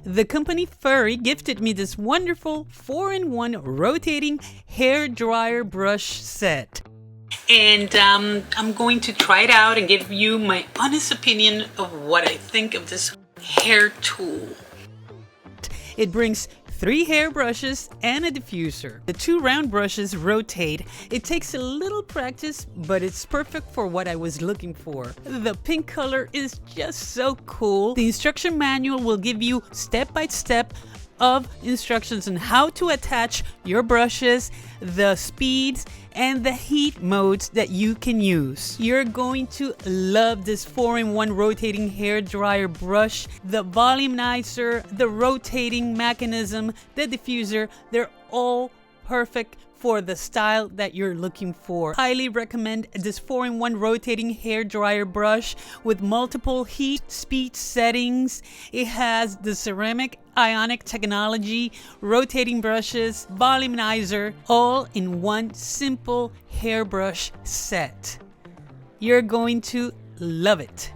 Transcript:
the company FARERY gifted me this wonderful 4-in-1 rotating hair dryer brush set. And I'm going to try it out and give you my honest opinion of what I think of this hair tool. It brings 3 hair brushes and a diffuser. The 2 round brushes rotate. It takes a little practice, but it's perfect for what I was looking for. The pink color is just so cool. The instruction manual will give you step-by-step of instructions on how to attach your brushes, the speeds, and the heat modes that you can use. You're going to love this 4-in-1 rotating hair dryer brush. The volumizer, the rotating mechanism, the diffuser, they're all perfect for the style that you're looking for. Highly recommend this 4-in-1 rotating hair dryer brush with multiple heat speed settings. It has the ceramic ionic technology, rotating brushes, volumizer, all in one simple hairbrush set. You're going to love it.